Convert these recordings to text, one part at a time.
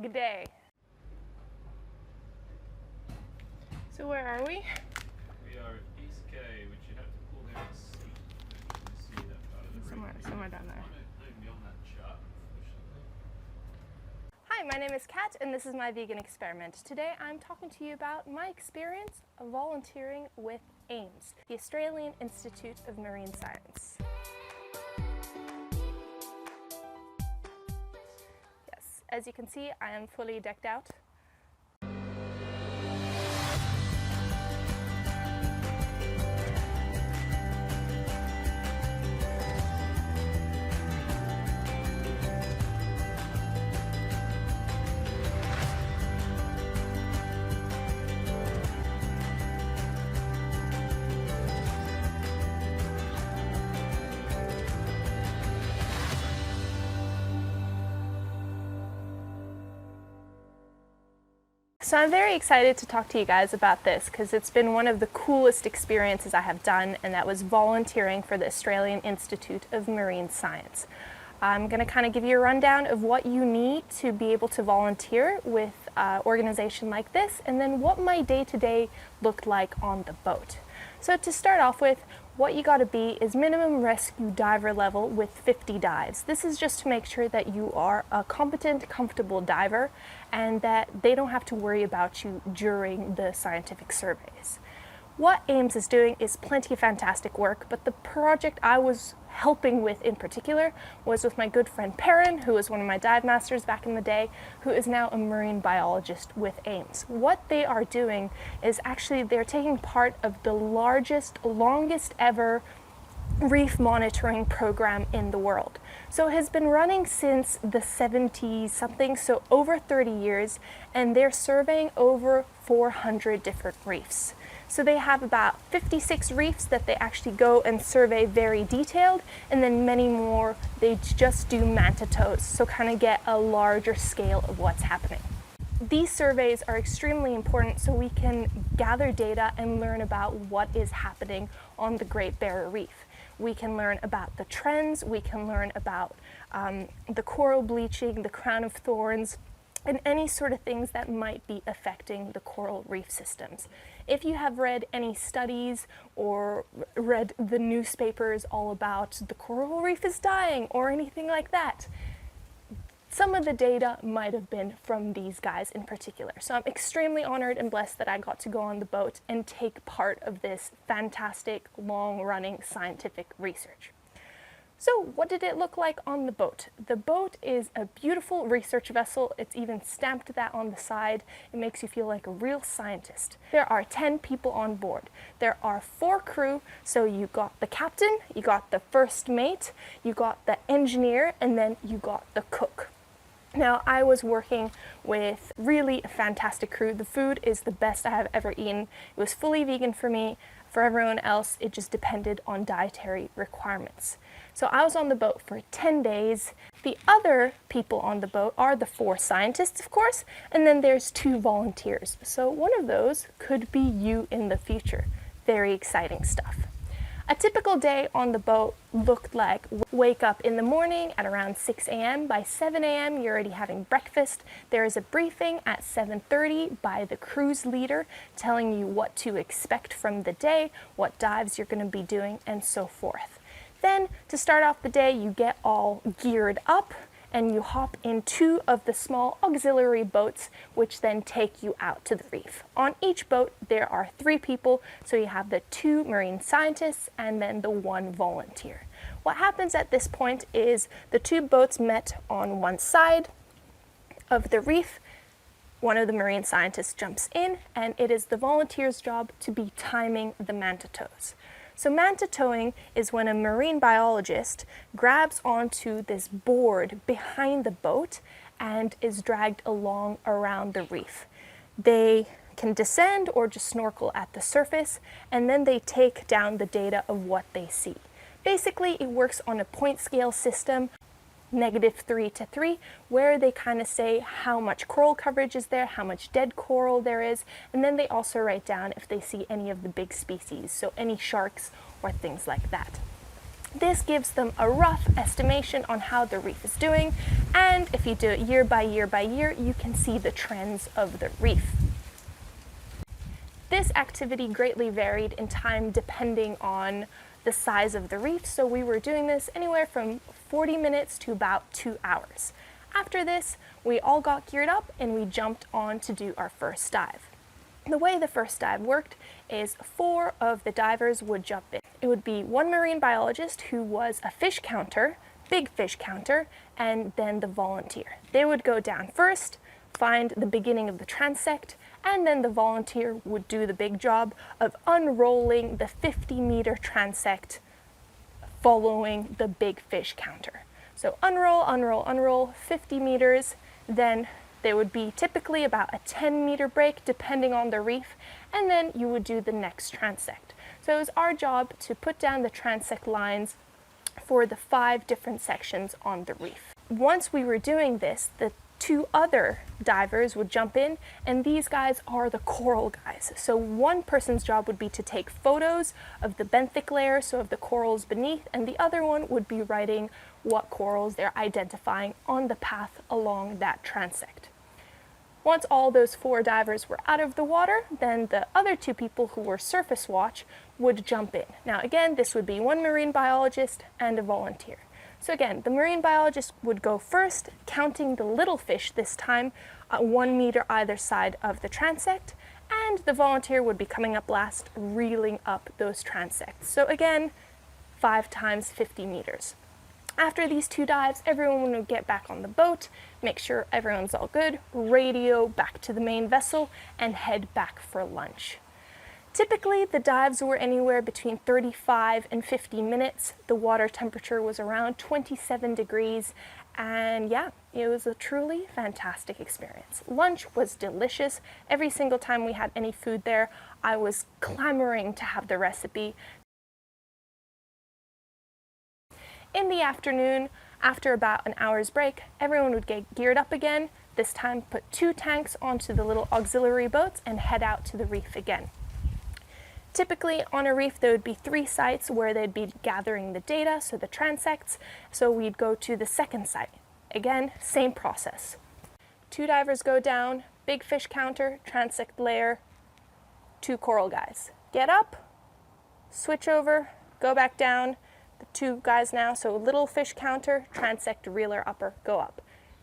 Good day. So where are we? We are at East Cay, which you have to pull down the seat. You can see that part of the reef. Somewhere down there. Not even on that chart, unfortunately. Hi, my name is Kat, and this is my vegan experiment. Today I'm talking to you about my experience of volunteering with AIMS, the Australian Institute of Marine Science. Yes, as you can see, I am fully decked out. So I'm very excited to talk to you guys about this because it's been one of the coolest experiences I have done, and that was volunteering for the Australian Institute of Marine Science. I'm going to kind of give you a rundown of what you need to be able to volunteer with an organization like this, and then what my day-to-day looked like on the boat. So to start off with, what you got to be is minimum rescue diver level with 50 dives. This is just to make sure that you are a competent, comfortable diver and that they don't have to worry about you during the scientific surveys. What AIMS is doing is plenty of fantastic work, but the project I was helping with in particular was with my good friend Perrin, who was one of my dive masters back in the day, who is now a marine biologist with AIMS. What they are doing is actually they're taking part of the largest, longest ever reef monitoring program in the world. So it has been running since the 70s something, so over 30 years, and they're surveying over 400 different reefs. So they have about 56 reefs that they actually go and survey very detailed, and then many more they just do manta tows, so kind of get a larger scale of what's happening. These surveys are extremely important so we can gather data and learn about what is happening on the Great Barrier Reef. We can learn about the trends, we can learn about the coral bleaching, the crown of thorns, and any sort of things that might be affecting the coral reef systems. If you have read any studies or read the newspapers all about the coral reef is dying or anything like that, some of the data might have been from these guys in particular. So I'm extremely honored and blessed that I got to go on the boat and take part of this fantastic, long-running scientific research. So what did it look like on the boat? The boat is a beautiful research vessel. It's even stamped that on the side. It makes you feel like a real scientist. There are 10 people on board. There are 4 crew, so you got the captain, you got the first mate, you got the engineer, and then you got the cook. Now, I was working with really a fantastic crew. The food is the best I have ever eaten. It was fully vegan for me. For everyone else, it just depended on dietary requirements. So I was on the boat for 10 days. The other people on the boat are the 4 scientists, of course, and then there's 2 volunteers. So one of those could be you in the future. Very exciting stuff. A typical day on the boat looked like wake up in the morning at around 6 a.m. By 7 a.m. you're already having breakfast. There is a briefing at 7:30 by the cruise leader telling you what to expect from the day, what dives you're going to be doing, and so forth. Then to start off the day, you get all geared up and you hop in 2 of the small auxiliary boats, which then take you out to the reef. On each boat, there are 3 people, so you have the 2 marine scientists and then the 1 volunteer. What happens at this point is the 2 boats met on one side of the reef. One of the marine scientists jumps in, and it is the volunteer's job to be timing the manta tows. So manta towing is when a marine biologist grabs onto this board behind the boat and is dragged along around the reef. They can descend or just snorkel at the surface, and then they take down the data of what they see. Basically, it works on a point scale system, -3 to 3, where they kind of say how much coral coverage is there, how much dead coral there is, and then they also write down if they see any of the big species, so any sharks or things like that. This gives them a rough estimation on how the reef is doing, and if you do it year by year by year, you can see the trends of the reef. This activity greatly varied in time depending on the size of the reef, so we were doing this anywhere from 40 minutes to about 2 hours. After this, we all got geared up and we jumped on to do our first dive. The way the first dive worked is 4 of the divers would jump in. It would be one marine biologist who was a fish counter, big fish counter, and then the volunteer. They would go down first, find the beginning of the transect, and then the volunteer would do the big job of unrolling the 50-meter transect following the big fish counter. So unroll, unroll, unroll, 50 meters, then there would be typically about a 10-meter break depending on the reef, and then you would do the next transect. So it was our job to put down the transect lines for the 5 different sections on the reef. Once we were doing this, the 2 other divers would jump in, and these guys are the coral guys. So one person's job would be to take photos of the benthic layer, so of the corals beneath, and the other one would be writing what corals they're identifying on the path along that transect. Once all those 4 divers were out of the water, then the other 2 people who were surface watch would jump in. Now again, this would be one marine biologist and a volunteer. So again, the marine biologist would go first, counting the little fish this time, 1 meter either side of the transect, and the volunteer would be coming up last, reeling up those transects. So again, 5 times 50 meters. After these 2 dives, everyone would get back on the boat, make sure everyone's all good, radio back to the main vessel, and head back for lunch. Typically, the dives were anywhere between 35 and 50 minutes. The water temperature was around 27 degrees, and yeah, it was a truly fantastic experience. Lunch was delicious. Every single time we had any food there, I was clamoring to have the recipe. In the afternoon, after about an hour's break, everyone would get geared up again, this time put 2 tanks onto the little auxiliary boats and head out to the reef again. Typically on a reef there would be 3 sites where they'd be gathering the data, so the transects, so we'd go to the second site. Again, same process. 2 divers go down, big fish counter, transect layer, 2 coral guys. Get up, switch over, go back down, the 2 guys now, so little fish counter, transect, reeler, upper, go up.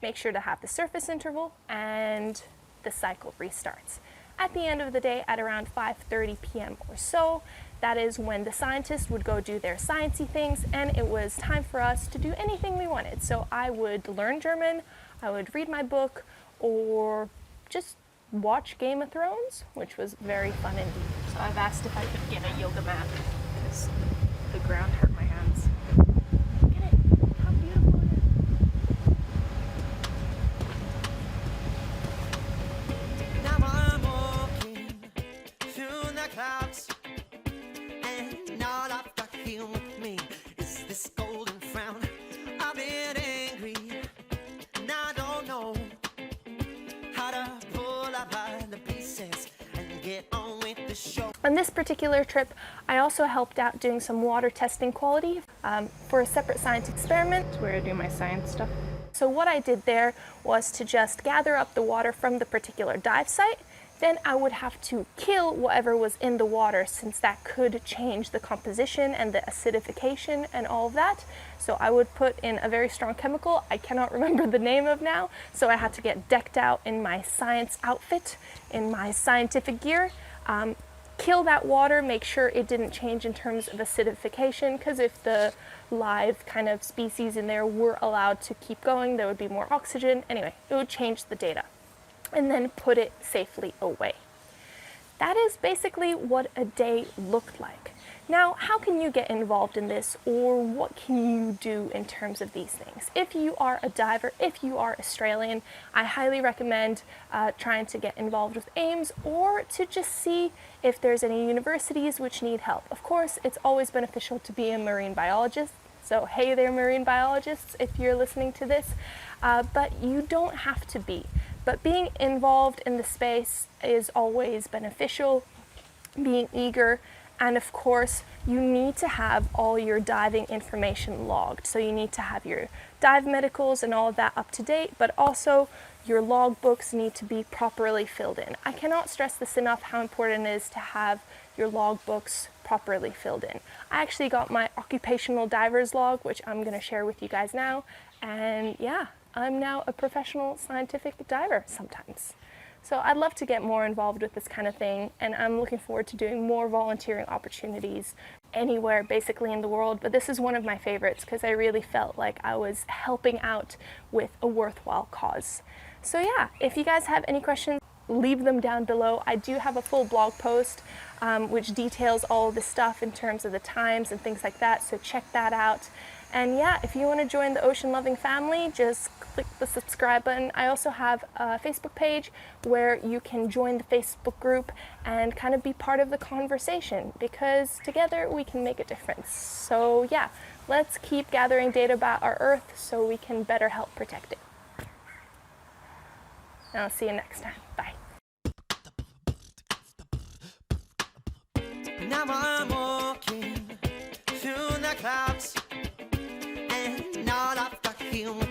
Make sure to have the surface interval, and the cycle restarts. At the end of the day, at around 5:30 p.m. or so, that is when the scientists would go do their sciencey things, and it was time for us to do anything we wanted. So I would learn German, I would read my book, or just watch Game of Thrones, which was very fun indeed. So I've asked if I could get a yoga mat, because the ground hurt my hands. Look at it, how beautiful it is. Now I'm walking through the clouds, and all I've got here with me is this golden frown. I've been angry, and I don't know how to pull apart the pieces and get on with the show. On this particular trip, I also helped out doing some water testing quality for a separate science experiment. That's where I do my science stuff. So what I did there was to just gather up the water from the particular dive site. Then I would have to kill whatever was in the water, since that could change the composition and the acidification and all of that. So I would put in a very strong chemical I cannot remember the name of now, so I had to get decked out in my science outfit, in my scientific gear, kill that water, make sure it didn't change in terms of acidification, because if the live kind of species in there were allowed to keep going, there would be more oxygen. Anyway, it would change the data, and then put it safely away. That is basically what a day looked like. Now, how can you get involved in this, or what can you do in terms of these things? If you are a diver, if you are Australian, I highly recommend trying to get involved with AIMS, or to just see if there's any universities which need help. Of course, it's always beneficial to be a marine biologist, so hey there marine biologists if you're listening to this, but you don't have to be. But being involved in the space is always beneficial. Being eager And of course, you need to have all your diving information logged. So you need to have your dive medicals and all of that up to date, but also your logbooks need to be properly filled in. I cannot stress this enough how important it is to have your logbooks properly filled in. I actually got my occupational diver's log, which I'm going to share with you guys now. And yeah, I'm now a professional scientific diver sometimes. So I'd love to get more involved with this kind of thing, and I'm looking forward to doing more volunteering opportunities anywhere basically in the world, but this is one of my favorites because I really felt like I was helping out with a worthwhile cause. So yeah, if you guys have any questions, leave them down below. I do have a full blog post which details all of this stuff in terms of the times and things like that, so check that out. And yeah, if you want to join the ocean loving family, just click the subscribe button. I also have a Facebook page where you can join the Facebook group and kind of be part of the conversation, because together we can make a difference. So yeah, let's keep gathering data about our Earth so we can better help protect it. And I'll see you next time. Bye. Now I'm walking through the clouds, and all of the hills